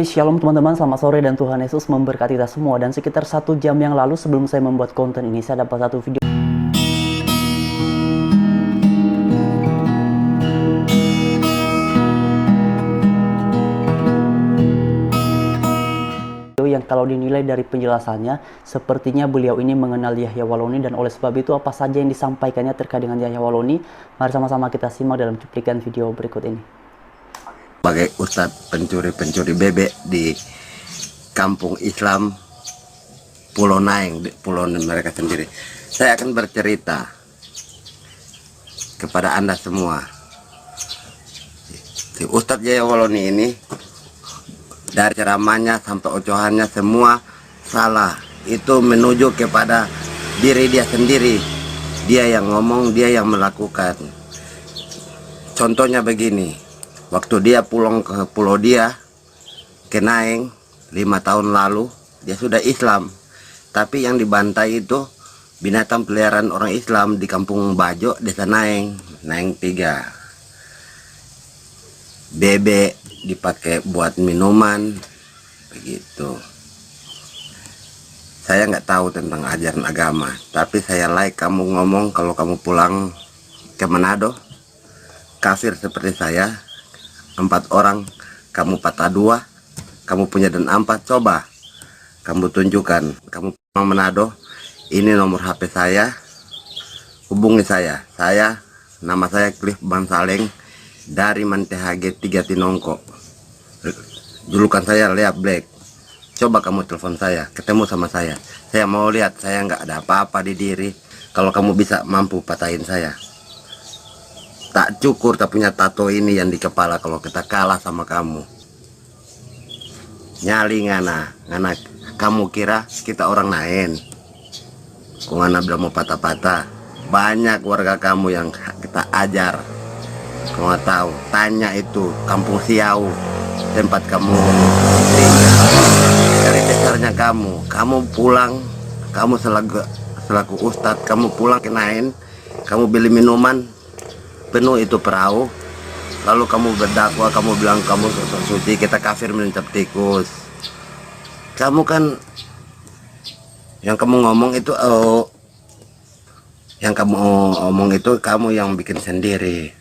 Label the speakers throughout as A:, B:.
A: Shalom teman-teman, selamat sore dan Tuhan Yesus memberkati kita semua. Dan sekitar 1 jam yang lalu sebelum saya membuat konten ini, saya dapat satu video yang kalau dinilai dari penjelasannya, sepertinya beliau ini mengenal Yahya Waloni, dan oleh sebab itu apa saja yang disampaikannya terkait dengan Yahya Waloni, mari sama-sama kita simak dalam cuplikan video berikut ini.
B: Sebagai ustadz pencuri bebek di kampung Islam Pulau Naeng, pulau mereka sendiri, saya akan bercerita kepada Anda semua. Si Ustadz Yahya Waloni ini, dari ceramahnya sampai ocohannya semua salah. Itu menuju kepada diri dia sendiri. Dia yang ngomong, dia yang melakukan. Contohnya begini, waktu dia pulang ke pulau dia, ke Naeng 5 tahun lalu, dia sudah Islam. Tapi yang dibantai itu binatang peliharaan orang Islam di kampung Bajo, desa Naeng, Naeng 3. Bebek dipakai buat minuman, begitu. Saya nggak tahu tentang ajaran agama, tapi saya like kamu ngomong kalau kamu pulang ke Manado, kafir seperti saya, 4 orang, kamu patah 2, kamu punya dan 4, coba kamu tunjukkan, kamu pulang Manado, ini nomor HP saya, hubungi saya, nama saya Cliff Bansaleng, dari Mantehage 3 Tinongko. Julukan saya Lea Black. Coba kamu telepon saya, ketemu sama saya mau lihat saya nggak ada apa-apa di diri. Kalau kamu bisa mampu patahin saya, tak cukur, tak punya tato ini yang di kepala. Kalau kita kalah sama kamu, nyali ngana kamu kira kita orang lain? Kok ngana bilang mau patah-patah? Banyak warga kamu yang kita ajar. Kamu nggak tahu, tanya itu kampung Siau, tempat kamu tinggal. Dari besarnya kamu pulang, kamu selaku ustadz, kamu pulang ke Naeng, kamu beli minuman penuh itu perahu, lalu kamu berdakwah, kamu bilang kamu suci, kita kafir mencap tikus. Kamu kan yang kamu ngomong itu, yang kamu omong itu kamu yang bikin sendiri.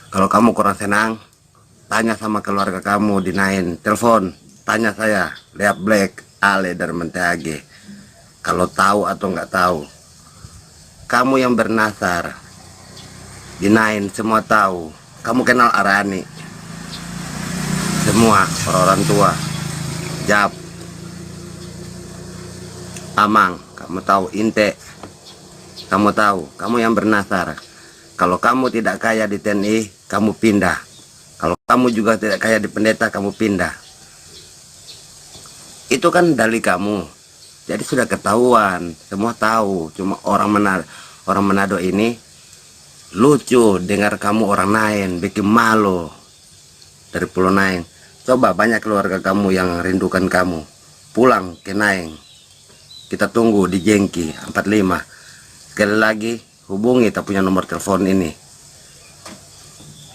B: Kalau kamu kurang senang, tanya sama keluarga kamu di Naeng, telepon, tanya saya, Lea Black, Ale dari Mantehage. Kalau tahu atau nggak tahu, kamu yang bernasar di Naeng semua tahu. Kamu kenal Arani, semua orang tua, Jap, Amang, kamu tahu, Inte, kamu tahu, kamu yang bernasar. Kalau kamu tidak kaya di TNI, kamu pindah. Kalau kamu juga tidak kaya di pendeta, kamu pindah. Itu kan dalih kamu. Jadi sudah ketahuan, semua tahu. Cuma orang Manado ini lucu dengar kamu orang Naeng, bikin malu dari Pulau Naeng. Coba banyak keluarga kamu yang rindukan kamu, pulang ke Naeng. Kita tunggu di Jengki 45. Sekali lagi, hubungi, tak punya nomor telepon ini.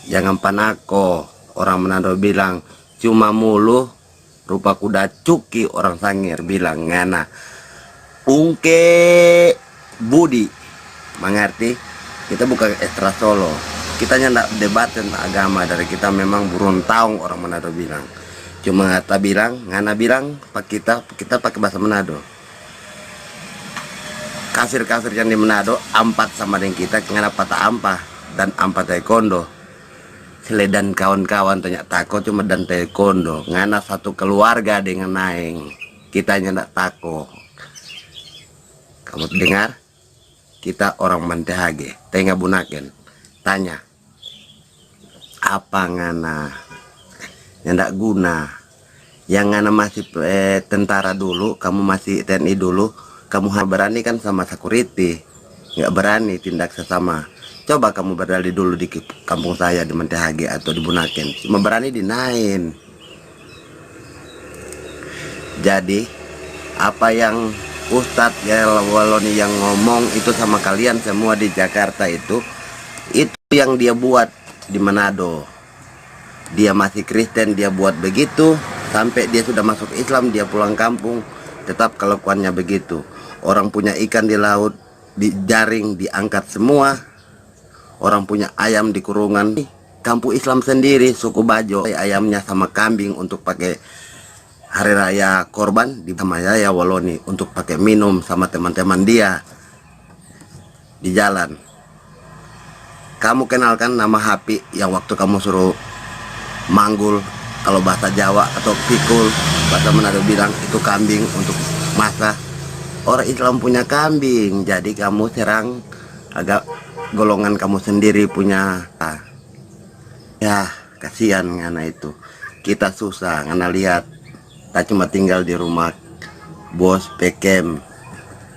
B: Jangan panako, orang Manado bilang cuma mulu, rupa kuda cuki, orang Sangir bilang ngana ungke budi. Mengerti? Kita bukan ekstra solo, kita nyendak debat tentang agama. Dari kita memang burung taung, orang Manado bilang. Cuma ngana bilang kita pakai bahasa Manado. Kafir-kafir yang di Manado ampat sama dengan kita, ngana patah ampah dan ampat taekwondo. Sele dan kawan-kawan tanya tako cuma dan taekwondo, ngana satu keluarga dengan Naeng. Kita nyendak tako. Kamu dengar? Kita orang Mantehage, tengah bunaken. Tanya, apa ngana nyendak guna? Yang ngana masih tentara dulu, kamu masih TNI dulu, kamu harus berani kan sama security, nggak berani tindak sesama. Coba kamu berdali dulu di kampung saya di Mantehage atau di Bunaken, cuma berani di Naeng. Jadi apa yang Ustadz Yahya Waloni yang ngomong itu sama kalian semua di Jakarta itu yang dia buat di Manado. dia masih Kristen dia buat begitu, sampai dia sudah masuk Islam dia pulang kampung tetap kelakuannya begitu. Orang punya ikan di laut dijaring diangkat semua, orang punya ayam di kurungan. Kampung Islam sendiri suku Bajo ayamnya sama kambing untuk pakai hari raya korban di sama Yaya Waloni, untuk pakai minum sama teman-teman dia di jalan. Kamu kenalkan nama Hapi yang waktu kamu suruh manggul, kalau bahasa Jawa, atau pikul bahasa Manado bilang itu kambing untuk masak. Orang Islam punya kambing, jadi kamu serang agak golongan kamu sendiri punya. Ya kasihan ngana itu, kita susah ngana lihat, kita cuma tinggal di rumah bos pekem,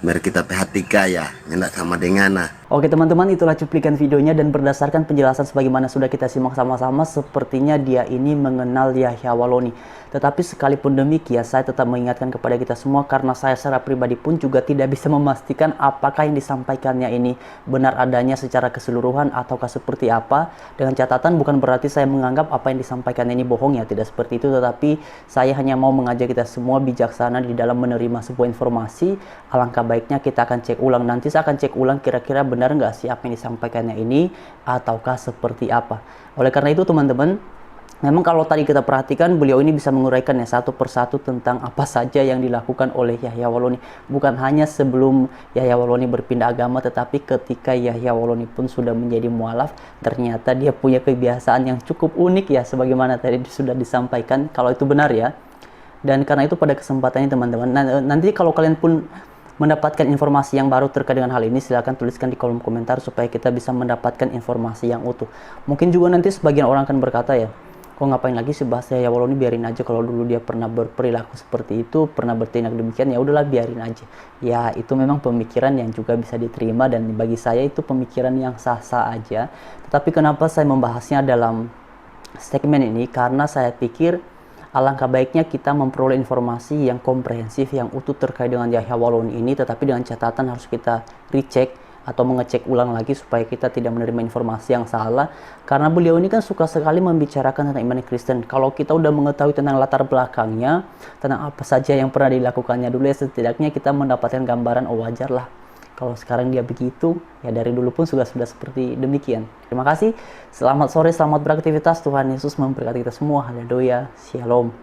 B: mari kita perhatikan ya nggak sama dengan.
A: Oke teman-teman, itulah cuplikan videonya, dan berdasarkan penjelasan sebagaimana sudah kita simak sama-sama, sepertinya dia ini mengenal Yahya Waloni. Tetapi sekalipun demikian, saya tetap mengingatkan kepada kita semua, karena saya secara pribadi pun juga tidak bisa memastikan apakah yang disampaikannya ini benar adanya secara keseluruhan ataukah seperti apa. Dengan catatan bukan berarti saya menganggap apa yang disampaikannya ini bohong ya, tidak seperti itu. Tetapi saya hanya mau mengajak kita semua bijaksana di dalam menerima sebuah informasi. Alangkah baiknya kita akan cek ulang. Nanti saya akan cek ulang kira-kira benar nggak sih apa yang disampaikannya ini ataukah seperti apa. Oleh karena itu teman-teman, memang kalau tadi kita perhatikan, beliau ini bisa menguraikan ya satu persatu tentang apa saja yang dilakukan oleh Yahya Waloni. Bukan hanya sebelum Yahya Waloni berpindah agama, tetapi ketika Yahya Waloni pun sudah menjadi mualaf, ternyata dia punya kebiasaan yang cukup unik ya, sebagaimana tadi sudah disampaikan, kalau itu benar ya. Dan karena itu pada kesempatannya teman-teman, nanti kalau kalian pun mendapatkan informasi yang baru terkait dengan hal ini, silahkan tuliskan di kolom komentar supaya kita bisa mendapatkan informasi yang utuh. Mungkin juga nanti sebagian orang akan berkata ya, kok ngapain lagi sih bahas Yahya Waloni, biarin aja, kalau dulu dia pernah berperilaku seperti itu, pernah bertindak demikian, ya udahlah biarin aja. Ya itu memang pemikiran yang juga bisa diterima, dan bagi saya itu pemikiran yang sah-sah aja. Tetapi kenapa saya membahasnya dalam segmen ini, karena saya pikir alangkah baiknya kita memperoleh informasi yang komprehensif, yang utuh terkait dengan Yahya Waloni ini, tetapi dengan catatan harus kita recheck atau mengecek ulang lagi supaya kita tidak menerima informasi yang salah. Karena beliau ini kan suka sekali membicarakan tentang iman Kristen. Kalau kita udah mengetahui tentang latar belakangnya, tentang apa saja yang pernah dilakukannya dulu, ya setidaknya kita mendapatkan gambaran, oh wajar lah kalau sekarang dia begitu, ya dari dulu pun sudah seperti demikian. Terima kasih, selamat sore, selamat beraktivitas, Tuhan Yesus memberkati kita semua, haleluya, shalom.